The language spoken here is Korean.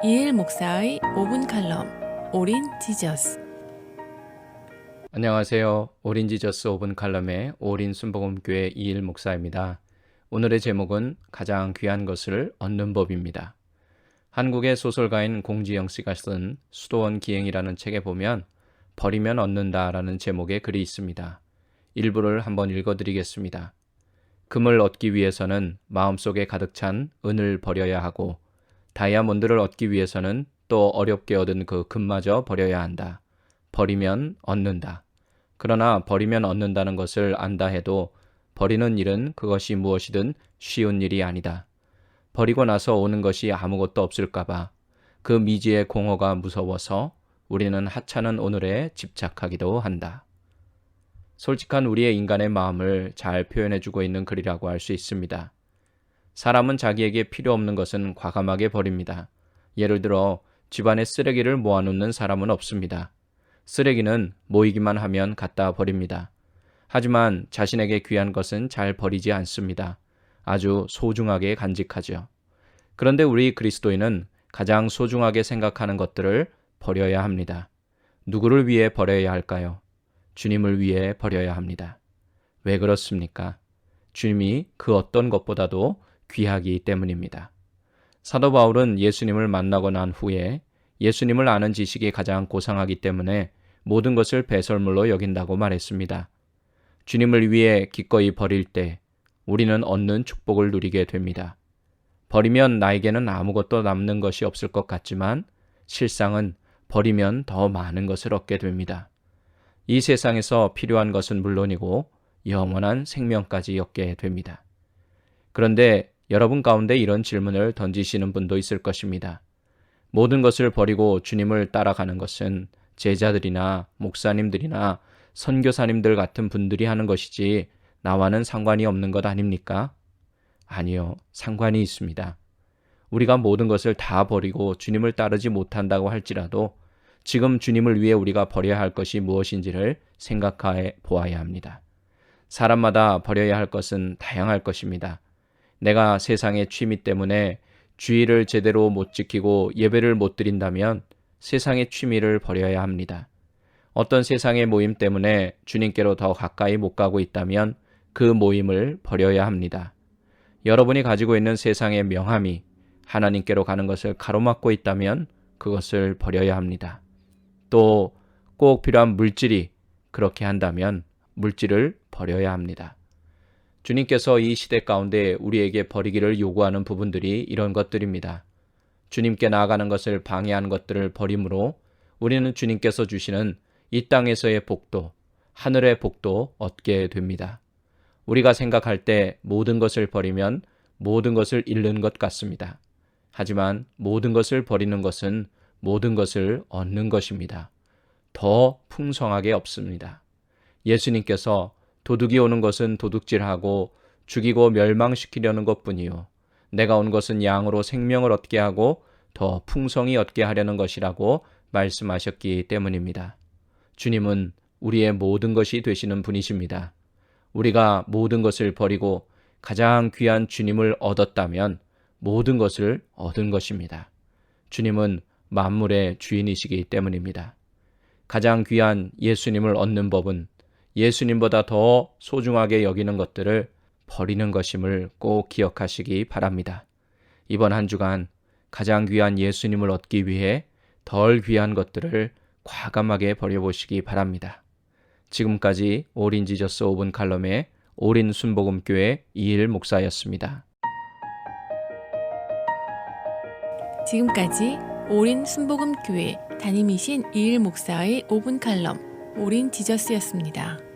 이일 목사의 5분 칼럼 오린 지저스. 안녕하세요. 오린 지저스 5분 칼럼의 오린 순복음교회 이일 목사입니다. 오늘의 제목은 가장 귀한 것을 얻는 법입니다. 한국의 소설가인 공지영 씨가 쓴 수도원 기행이라는 책에 보면 버리면 얻는다라는 제목의 글이 있습니다. 일부를 한번 읽어드리겠습니다. 금을 얻기 위해서는 마음속에 가득 찬 은을 버려야 하고 다이아몬드를 얻기 위해서는 또 어렵게 얻은 그 금마저 버려야 한다. 버리면 얻는다. 그러나 버리면 얻는다는 것을 안다 해도 버리는 일은 그것이 무엇이든 쉬운 일이 아니다. 버리고 나서 오는 것이 아무것도 없을까봐 그 미지의 공허가 무서워서 우리는 하찮은 오늘에 집착하기도 한다. 솔직한 우리의 인간의 마음을 잘 표현해주고 있는 글이라고 할 수 있습니다. 사람은 자기에게 필요 없는 것은 과감하게 버립니다. 예를 들어 집안에 쓰레기를 모아놓는 사람은 없습니다. 쓰레기는 모이기만 하면 갖다 버립니다. 하지만 자신에게 귀한 것은 잘 버리지 않습니다. 아주 소중하게 간직하죠. 그런데 우리 그리스도인은 가장 소중하게 생각하는 것들을 버려야 합니다. 누구를 위해 버려야 할까요? 주님을 위해 버려야 합니다. 왜 그렇습니까? 주님이 그 어떤 것보다도 귀하기 때문입니다. 사도 바울은 예수님을 만나고 난 후에 예수님을 아는 지식이 가장 고상하기 때문에 모든 것을 배설물로 여긴다고 말했습니다. 주님을 위해 기꺼이 버릴 때 우리는 얻는 축복을 누리게 됩니다. 버리면 나에게는 아무것도 남는 것이 없을 것 같지만 실상은 버리면 더 많은 것을 얻게 됩니다. 이 세상에서 필요한 것은 물론이고 영원한 생명까지 얻게 됩니다. 그런데 여러분 가운데 이런 질문을 던지시는 분도 있을 것입니다. 모든 것을 버리고 주님을 따라가는 것은 제자들이나 목사님들이나 선교사님들 같은 분들이 하는 것이지 나와는 상관이 없는 것 아닙니까? 아니요, 상관이 있습니다. 우리가 모든 것을 다 버리고 주님을 따르지 못한다고 할지라도 지금 주님을 위해 우리가 버려야 할 것이 무엇인지를 생각해 보아야 합니다. 사람마다 버려야 할 것은 다양할 것입니다. 내가 세상의 취미 때문에 주의를 제대로 못 지키고 예배를 못 드린다면 세상의 취미를 버려야 합니다. 어떤 세상의 모임 때문에 주님께로 더 가까이 못 가고 있다면 그 모임을 버려야 합니다. 여러분이 가지고 있는 세상의 명함이 하나님께로 가는 것을 가로막고 있다면 그것을 버려야 합니다. 또 꼭 필요한 물질이 그렇게 한다면 물질을 버려야 합니다. 주님께서 이 시대 가운데 우리에게 버리기를 요구하는 부분들이 이런 것들입니다. 주님께 나아가는 것을 방해하는 것들을 버림으로 우리는 주님께서 주시는 이 땅에서의 복도, 하늘의 복도 얻게 됩니다. 우리가 생각할 때 모든 것을 버리면 모든 것을 잃는 것 같습니다. 하지만 모든 것을 버리는 것은 모든 것을 얻는 것입니다. 더 풍성하게 없습니다. 예수님께서 도둑이 오는 것은 도둑질하고 죽이고 멸망시키려는 것뿐이요 내가 온 것은 양으로 생명을 얻게 하고 더 풍성히 얻게 하려는 것이라고 말씀하셨기 때문입니다. 주님은 우리의 모든 것이 되시는 분이십니다. 우리가 모든 것을 버리고 가장 귀한 주님을 얻었다면 모든 것을 얻은 것입니다. 주님은 만물의 주인이시기 때문입니다. 가장 귀한 예수님을 얻는 법은 예수님보다 더 소중하게 여기는 것들을 버리는 것임을 꼭 기억하시기 바랍니다. 이번 한 주간 가장 귀한 예수님을 얻기 위해 덜 귀한 것들을 과감하게 버려보시기 바랍니다. 지금까지 오린 지저스 5분 칼럼의 오린 순복음교회 이일 목사였습니다. 지금까지 오린 순복음 교회 담임이신 이일 목사의 5분 칼럼 오린 지저스였습니다.